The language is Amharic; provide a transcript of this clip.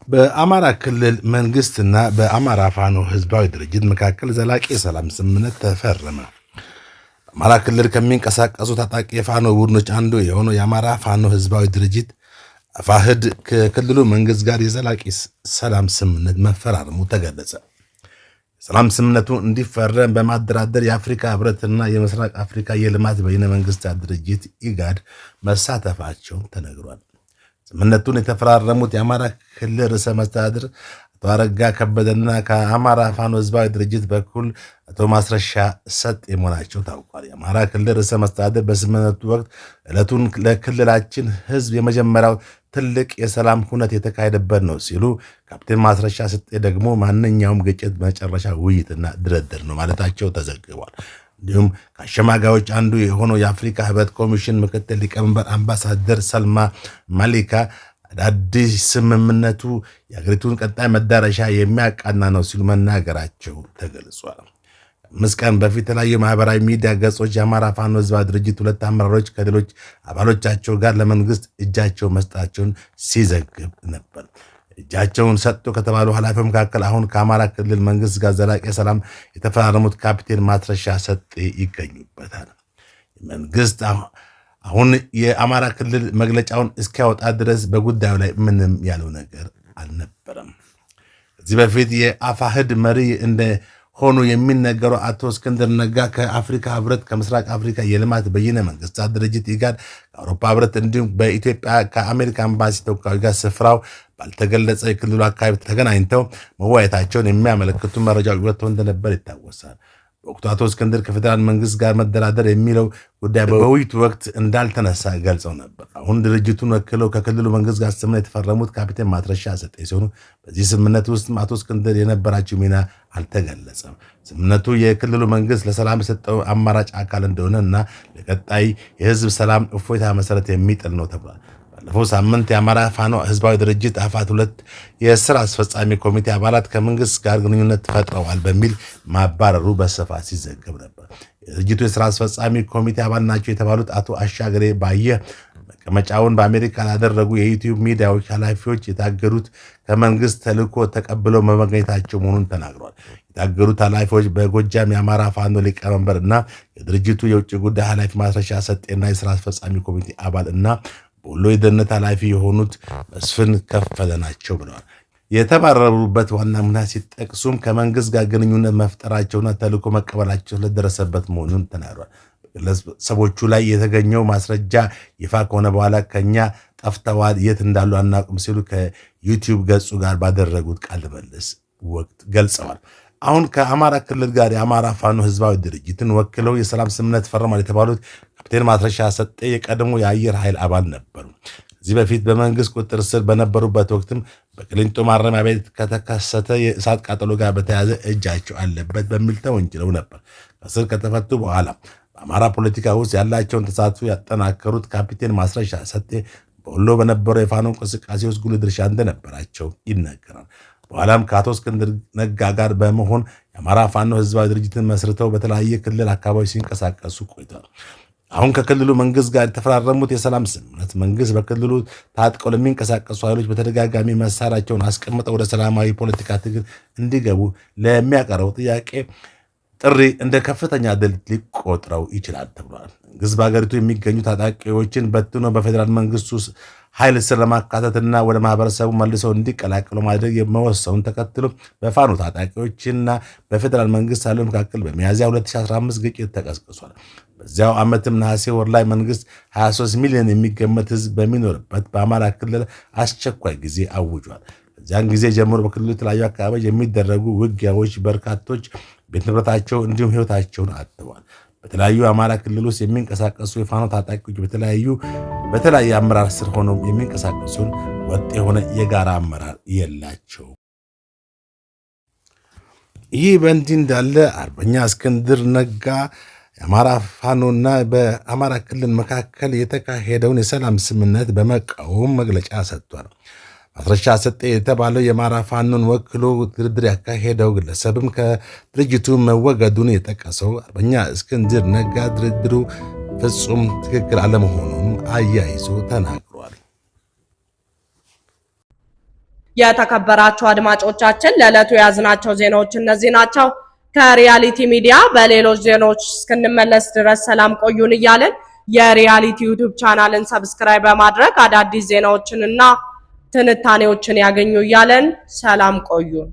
በአማራ ክልል መንግስትና በአማራ ፋኖ ህዝባዊ ድርጅት መካከል ዘላቂ የሰላም ስምምነት ተፈረመ። በአማራ ክልል ከሚንቀሳቀሱ ታጣቂ የፋኖ ቡድኖች አንዱ የሆነው የአማራ ፋኖ ህዝባዊ ድርጅት አፋሕድ ከክልሉ መንግስት ጋር የዘላቂ ሰላም ስምምነት መፈራረሙ ተገለጸ። የሰላም ስምምነቱ እንዲፈረም በማደራደር የአፍሪካ ህብረትና የምስራቅ አፍሪካ የልማት በይነ መንግስታት ድርጅት ኢጋድ መሳተፋቸው ተነግሯል። ስምምነቱን የተፈራረሙት የአማራ ክልል ርዕሰ መስተዳድር አቶ አረጋ ከበደና ከአማራ ፋኖ ህዝባዊ ድርጅት በኩል አቶ ማስረሻ ሰጤ መሆናቸው ታውቋል። የአማራ ክልል ርዕሰ መስተዳድር በስምምነቱ ወቅት ዕለቱን ለክልላችን ህዝብ የመጀመሪያው ትልቅ የሰላም ሁነት የተካሄደበት ነው ሲሉ፣ ካፕቴን ማስረሻ ሰጤ ደግሞ ማንኛውም ግጭት መጨረሻ ውይይትና ድርድር ነው ማለታቸው ተዘግቧል። እንዲሁም ከአሸማጋዮች አንዱ የሆነው የአፍሪካ ህብረት ኮሚሽን ምክትል ሊቀመንበር አምባሳደር ሰልማ ማሊካ አዲስ ስምምነቱ የአገሪቱን ቀጣይ መዳረሻ የሚያቃና ነው ሲሉ መናገራቸው ተገልጿል። 5 ቀን በፊት የተለያዩ ማህበራዊ ሚዲያ ገጾች የአማራ ፋኖ ህዝባዊ ድርጅት 2 አመራሮች ከሌሎች አባሎቻቸው ጋር ለመንግስት እጃቸው መስጠታቸውን ሲዘግብ ነበር። እጃቸውን ሰጡ ከተባሉ ኃላፊዎች መካከል አሁን ከአማራ ክልል መንግስት ጋር ዘላቂ ሰላም የተፈራረሙት ካፕቴን ማስረሻ ሰጤ ይገኙበታል። መንግስት አሁን የአማራ ክልል መግለጫውን እስኪያወጣ ድረስ በጉዳዩ ላይ ምንም ያለው ነገር አልነበረም። ከዚህ በፊት የአፋሕድ መሪ እንደሆኑ የሚነገሩ አቶ እስክንድር ነጋ ከአፍሪካ ህብረት፣ ከምስራቅ አፍሪካ የልማት በይነ መንግስታት ድርጅት ኢጋድ፣ ከአውሮፓ ህብረት እንዲሁም በኢትዮጵያ ከአሜሪካ ኤምባሲ ተወካዮች ጋር ስፍራው ባልተገለጸ የክልሉ አካባቢ ተገናኝተው መወያየታቸውን የሚያመለክቱ መረጃዎች ወጥተው እንደነበር ይታወሳል። በወቅቱ አቶ እስክንድር ከፌዴራል መንግስት ጋር መደራደር የሚለው ጉዳይ በውይይቱ ወቅት እንዳልተነሳ ገልጸው ነበር። አሁን ድርጅቱን ወክለው ከክልሉ መንግስት ጋር ስምምነት የተፈረሙት ካፒቴን ማስረሻ ሰጤ ሲሆኑ በዚህ ስምምነት ውስጥ አቶ እስክንድር የነበራቸው ሚና አልተገለጸም። ስምምነቱ የክልሉ መንግስት ለሰላም የሰጠው አማራጭ አካል እንደሆነ እና ለቀጣይ የህዝብ ሰላም እፎይታ መሰረት የሚጥል ነው ተብሏል። ባለፈው ሳምንት የአማራ ፋኖ ህዝባዊ ድርጅት አፋሕድ 2 የስራ አስፈጻሚ ኮሚቴ አባላት ከመንግስት ጋር ግንኙነት ፈጥረዋል በሚል ማባረሩ በስፋት ሲዘገብ ነበር። የድርጅቱ የስራ አስፈጻሚ ኮሚቴ አባል ናቸው የተባሉት አቶ አሻገሬ ባየ መቀመጫውን በአሜሪካ ላደረጉ የዩቲዩብ ሚዲያዎች ኃላፊዎች የታገዱት ከመንግስት ተልዕኮ ተቀብለው በመገኘታቸው መሆኑን ተናግረዋል። የታገዱት ኃላፊዎች በጎጃም የአማራ ፋኖ ሊቀመንበር እና የድርጅቱ የውጭ ጉዳይ ኃላፊ ማስረሻ ሰጤና የስራ አስፈጻሚ ኮሚቴ አባል እና በወሎ የደህንነት ኃላፊ የሆኑት መስፍን ከፈለ ናቸው ብለዋል። የተባረሩበት ዋና ምክንያት ሲጠቅሱም ከመንግስት ጋር ግንኙነት መፍጠራቸውና ተልዕኮ መቀበላቸው ስለደረሰበት መሆኑን ተናግረዋል። በግለሰቦቹ ላይ የተገኘው ማስረጃ ይፋ ከሆነ በኋላ ከኛ ጠፍተዋል፣ የት እንዳሉ አናውቅም ሲሉ ከዩቲዩብ ገጹ ጋር ባደረጉት ቃለ ምልልስ ወቅት ገልጸዋል። አሁን ከአማራ ክልል ጋር የአማራ ፋኖ ህዝባዊ ድርጅትን ወክለው የሰላም ስምምነት ፈርመዋል የተባሉት ካፕቴን ማስረሻ ሰጤ የቀድሞ የአየር ኃይል አባል ነበሩ። ከዚህ በፊት በመንግስት ቁጥጥር ስር በነበሩበት ወቅትም በቅሊንጦ ማረሚያ ቤት ከተከሰተ የእሳት ቃጠሎ ጋር በተያያዘ እጃቸው አለበት በሚል ተወንጅለው ነበር። ከስር ከተፈቱ በኋላ በአማራ ፖለቲካ ውስጥ ያላቸውን ተሳትፎ ያጠናከሩት ካፕቴን ማስረሻ ሰጤ በወሎ በነበረው የፋኖ እንቅስቃሴ ውስጥ ጉልህ ድርሻ እንደነበራቸው ይነገራል። በኋላም ከአቶ እስክንድር ነጋ ጋር በመሆን የአማራ ፋኖ ህዝባዊ ድርጅትን መስርተው በተለያየ ክልል አካባቢ ሲንቀሳቀሱ ቆይተዋል። አሁን ከክልሉ መንግስት ጋር የተፈራረሙት የሰላም ስምምነት መንግስት በክልሉ ታጥቀው ለሚንቀሳቀሱ ኃይሎች በተደጋጋሚ መሳሪያቸውን አስቀምጠው ወደ ሰላማዊ ፖለቲካ ትግል እንዲገቡ ለሚያቀርበው ጥሪ እንደ ከፍተኛ ድል ሊቆጥረው ይችላል ተብሏል። መንግስት በሀገሪቱ የሚገኙ ታጣቂዎችን በትኖ በፌዴራል መንግስቱ ኃይል ስር ለማካተትና ወደ ማህበረሰቡ መልሰው እንዲቀላቀሉ ማድረግ የመወሰኑን ተከትሎ በፋኖ ታጣቂዎችና በፌዴራል መንግስት ኃይሎች መካከል በሚያዝያ 2015 ግጭት ተቀስቅሷል። በዚያው ዓመትም ነሐሴ ወር ላይ መንግስት 23 ሚሊዮን የሚገመት ህዝብ በሚኖርበት በአማራ ክልል አስቸኳይ ጊዜ አውጇል። ከዚያን ጊዜ ጀምሮ በክልሉ የተለያዩ አካባቢዎች የሚደረጉ ውጊያዎች በርካቶች ቤት ንብረታቸው እንዲሁም ህይወታቸውን አጥተዋል። በተለያዩ አማራ ክልል ውስጥ የሚንቀሳቀሱ የፋኖ ታጣቂዎች በተለያየ አመራር ስር ሆነው የሚንቀሳቀሱን ወጥ የሆነ የጋራ አመራር የላቸው። ይህ በእንዲህ እንዳለ አርበኛ እስክንድር ነጋ የአማራ ፋኖና በአማራ ክልል መካከል የተካሄደውን የሰላም ስምምነት በመቃወም መግለጫ ሰጥቷል። ማስረሻ ሰጤ የተባለው የአማራ ፋኖን ወክሎ ድርድር ያካሄደው ግለሰብም ከድርጅቱ መወገዱን የጠቀሰው አርበኛ እስክንድር ነጋ ድርድሩ ፍጹም ትክክል አለመሆኑን አያይዞ ተናግሯል። የተከበራችሁ አድማጮቻችን ለዕለቱ ያዝናቸው ዜናዎች እነዚህ ናቸው። ከሪያሊቲ ሚዲያ በሌሎች ዜናዎች እስክንመለስ ድረስ ሰላም ቆዩን እያልን የሪያሊቲ ዩቲዩብ ቻናልን ሰብስክራይብ በማድረግ አዳዲስ ዜናዎችንና ትንታኔዎችን ያገኙ እያልን ሰላም ቆዩን።